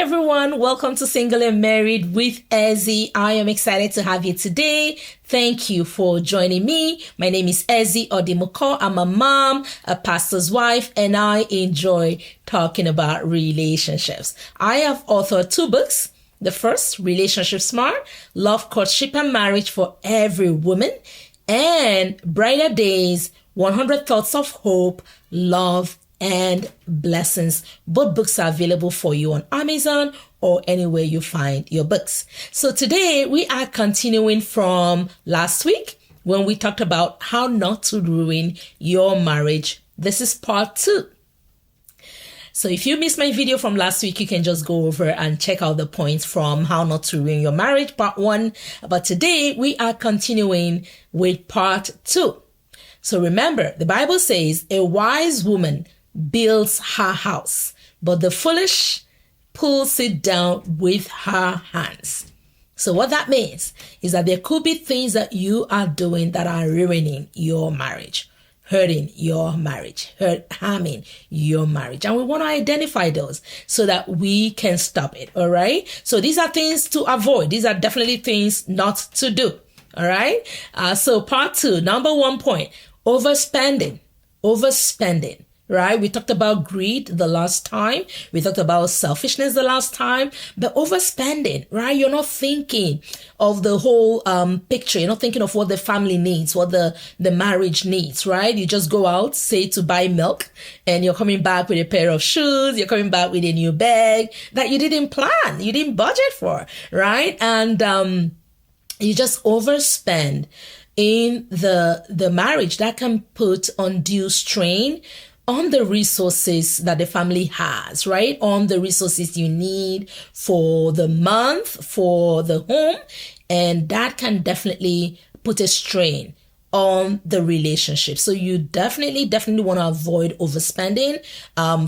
everyone, welcome to Single and Married with Ezzy. I am excited to have you today. Thank you for joining me. My name is Ezzy Odimoko. I'm a mom, a pastor's wife, and I enjoy talking about relationships. I have authored 2 books. The first, Relationship Smart, Love, Courtship, and Marriage for Every Woman, and Brighter Days, 100 Thoughts of Hope, Love, and Blessings. Both books are available for you on Amazon or anywhere you find your books. So today we are continuing from last week when we talked about how not to ruin your marriage. This is part 2. So if you missed my video from last week, you can just go over and check out the points from How Not to Ruin Your Marriage, part 1. But today we are continuing with part 2. So remember, the Bible says a wise woman builds her house, but the foolish pulls it down with her hands. So what that means is that there could be things that you are doing that are ruining your marriage, hurting your marriage, harming your marriage. And we want to identify those so that we can stop it. All right. So these are things to avoid. These are definitely things not to do. All right. So part 2, number 1 point, overspending. Right? We talked about greed the last time. We talked about selfishness the last time. But overspending, right? You're not thinking of the whole picture. You're not thinking of what the family needs, what the marriage needs, right? You just go out, say to buy milk, and you're coming back with a pair of shoes. You're coming back with a new bag that you didn't plan. You didn't budget for, right? And you just overspend in the marriage. That can put undue strain on the resources that the family has, right? On the resources you need for the month, for the home. And that can definitely put a strain on the relationship. So you definitely want to avoid overspending.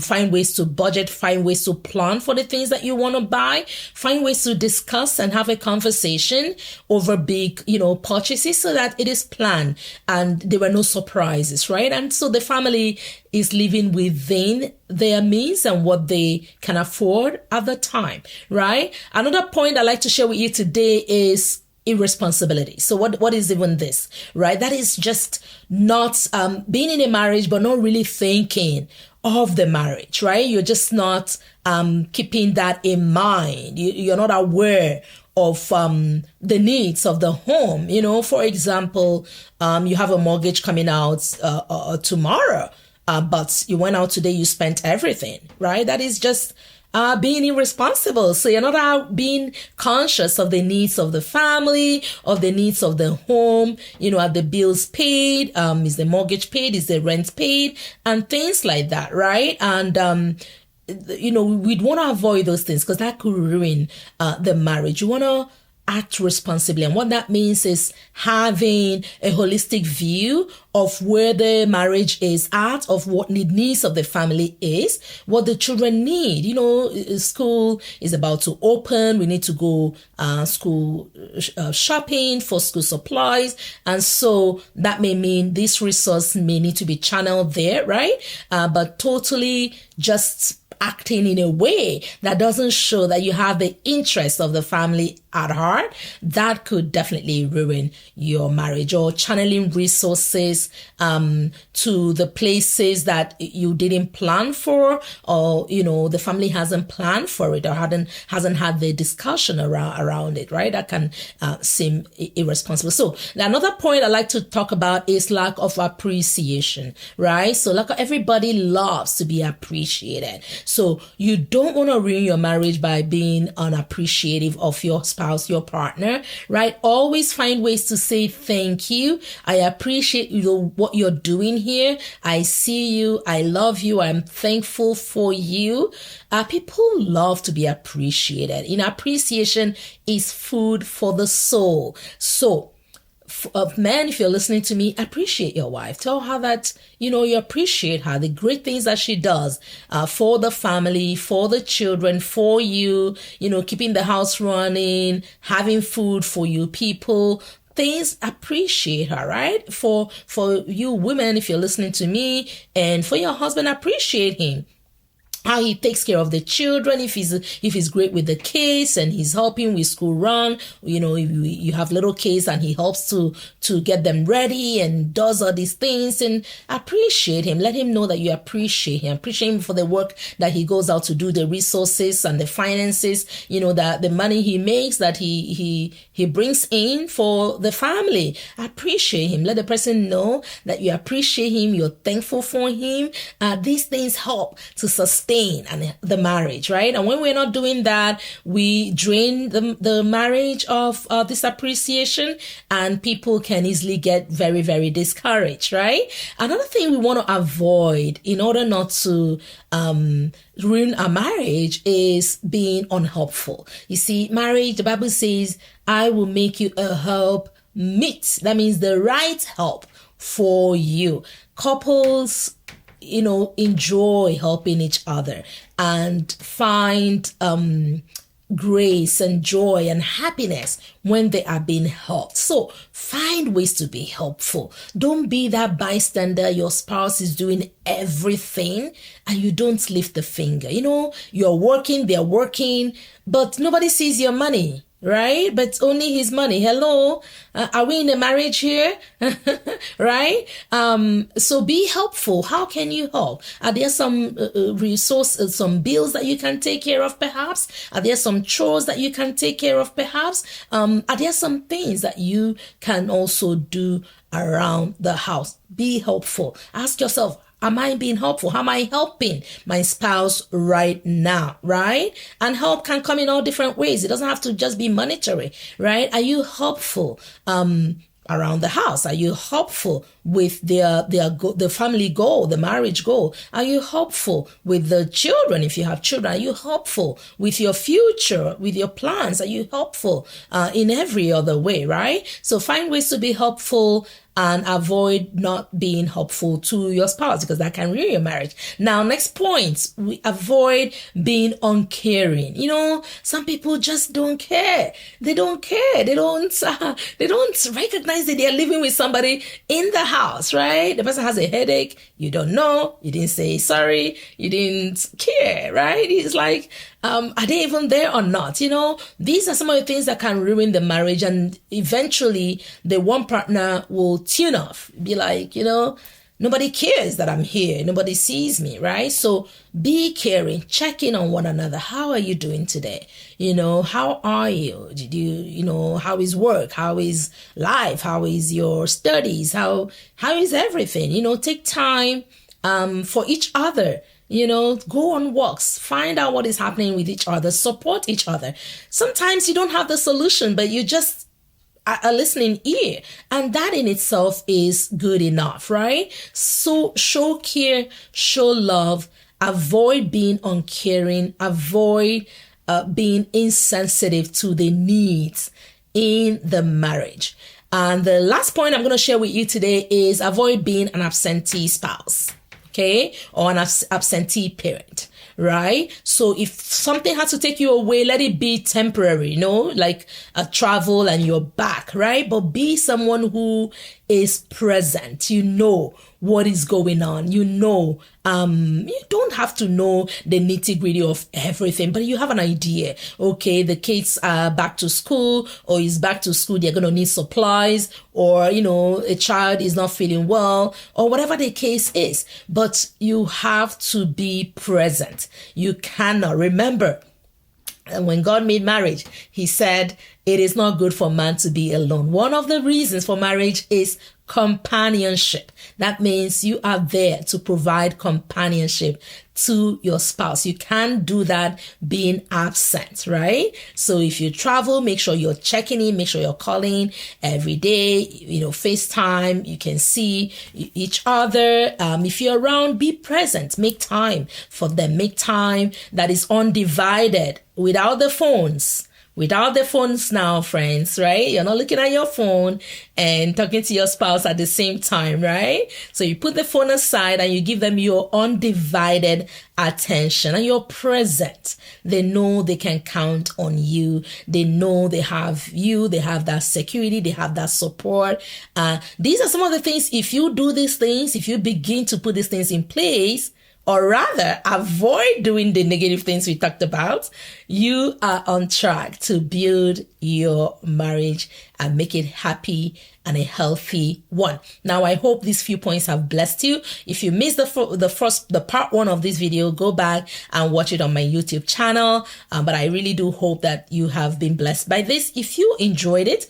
Find ways to budget, find ways to plan for the things that you want to buy, find ways to discuss and have a conversation over big, purchases so that it is planned and there were no surprises, right? And so the family is living within their means and what they can afford at the time, right? Another point I'd like to share with you today is irresponsibility. So what is even this, right? That is just not being in a marriage, but not really thinking of the marriage, right? You're just not keeping that in mind. You're not aware of the needs of the home. For example, you have a mortgage coming out tomorrow, but you went out today, you spent everything, right? That is just being irresponsible. So you're not being conscious of the needs of the family, of the needs of the home. Are the bills paid? Is the mortgage paid? Is the rent paid? And things like that, right? And we'd want to avoid those things because that could ruin the marriage. You want to act responsibly. And what that means is having a holistic view of where the marriage is at, of what the needs of the family is, what the children need. School is about to open. We need to go school shopping for school supplies. And so that may mean this resource may need to be channeled there, right? But totally just acting in a way that doesn't show that you have the interest of the family at heart, that could definitely ruin your marriage. Or channeling resources to the places that you didn't plan for, or the family hasn't planned for it or hasn't had the discussion around it, right? That can seem irresponsible. So another point I like to talk about is lack of appreciation, right? So everybody loves to be appreciated. So you don't want to ruin your marriage by being unappreciative of your spouse, your partner, right? Always find ways to say thank you. I appreciate what you're doing here. I see you. I love you. I'm thankful for you. People love to be appreciated. Appreciation is food for the soul. So men, if you're listening to me, appreciate your wife. Tell her that, you appreciate her, the great things that she does for the family, for the children, for you, keeping the house running, having food for you people. Things, appreciate her, right? For you women, if you're listening to me, and for your husband, appreciate him. how he takes care of the children, if he's great with the kids and he's helping with school run, you have little kids and he helps to get them ready and does all these things, and appreciate him. Let him know that you appreciate him for the work that he goes out to do, the resources and the finances, that the money he makes, that he brings in for the family. Appreciate him. Let the person know that you appreciate him, you're thankful for him. These things help to sustain and the marriage, right? And when we're not doing that, we drain the marriage of this appreciation, and people can easily get very, very discouraged, right? Another thing we want to avoid in order not to ruin our marriage is being unhelpful. You see, marriage, the Bible says, I will make you a help meet. That means the right help for you. Couples enjoy helping each other and find grace and joy and happiness when they are being helped. So find ways to be helpful. Don't be that bystander. Your spouse is doing everything and you don't lift the finger. You're working, they're working, but nobody sees your money. Right? But only his money. Hello? Are we in a marriage here? Right? So be helpful. How can you help? Are there some resources, some bills that you can take care of perhaps? Are there some chores that you can take care of perhaps? Are there some things that you can also do around the house? Be helpful. Ask yourself, am I being helpful? How am I helping my spouse right now, right? And help can come in all different ways. It doesn't have to just be monetary, right? Are you helpful around the house? Are you helpful with the family goal, the marriage goal? Are you helpful with the children if you have children? Are you helpful with your future, with your plans? Are you helpful in every other way, right? So find ways to be helpful and avoid not being helpful to your spouse, because that can ruin your marriage. Now, next point, we avoid being uncaring. Some people just don't care. They don't care. They don't recognize that they are living with somebody in the house, right? The person has a headache. You don't know. You didn't say sorry. You didn't care, right? It's like, are they even there or not? These are some of the things that can ruin the marriage, and eventually the one partner will tune off, be like, nobody cares that I'm here. Nobody sees me, right? So be caring, check in on one another. How are you doing today? How are you? Did you, how is work? How is life? How is your studies? How is everything? Take time for each other. Go on walks, find out what is happening with each other, support each other. Sometimes you don't have the solution, but you just a listening ear, and that in itself is good enough, right? So show care, show love, avoid being uncaring, avoid being insensitive to the needs in the marriage. And the last point I'm going to share with you today is avoid being an absentee spouse. Okay, or an absentee parent, right? So if something has to take you away, let it be temporary, like a travel and you're back, right? But be someone who is present. What is going on. You don't have to know the nitty-gritty of everything, but you have an idea. Okay, the kids are back to school, or is back to school, they're going to need supplies, or, a child is not feeling well, or whatever the case is. But you have to be present. You cannot. Remember, and when God made marriage, he said, it is not good for man to be alone. One of the reasons for marriage is companionship. That means you are there to provide companionship to your spouse. You can't do that being absent, right? So if you travel, make sure you're checking in, make sure you're calling every day, FaceTime, you can see each other. If you're around, be present, make time for them, make time that is undivided without the phones. Without the phones now, friends, right? You're not looking at your phone and talking to your spouse at the same time, right? So you put the phone aside and you give them your undivided attention and you're present. They know they can count on you. They know they have you. They have that security. They have that support. These are some of the things. If you do these things, if you begin to put these things in place, or rather avoid doing the negative things we talked about, you are on track to build your marriage and make it happy and a healthy one. Now, I hope these few points have blessed you. If you missed the part one of this video, go back and watch it on my YouTube channel. But I really do hope that you have been blessed by this. If you enjoyed it,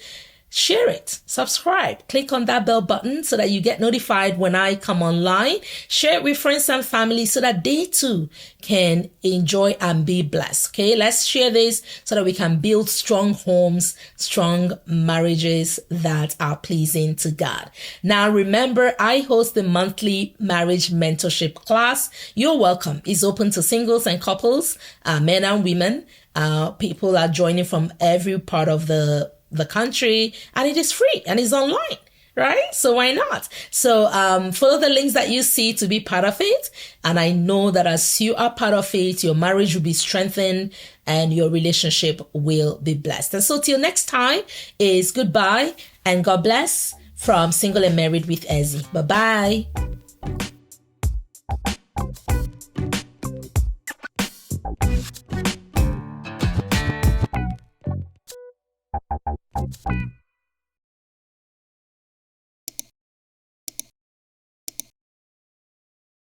share it, subscribe, click on that bell button so that you get notified when I come online. Share it with friends and family so that they too can enjoy and be blessed. Okay, let's share this so that we can build strong homes, strong marriages that are pleasing to God. Now, remember, I host the monthly marriage mentorship class. You're welcome. It's open to singles and couples, men and women. People are joining from every part of the country, and it is free and it's online, right? So why not? So follow the links that you see to be part of it. And I know that as you are part of it, your marriage will be strengthened and your relationship will be blessed. And so till next time is goodbye and God bless from Single and Married with Ezzy. Bye-bye.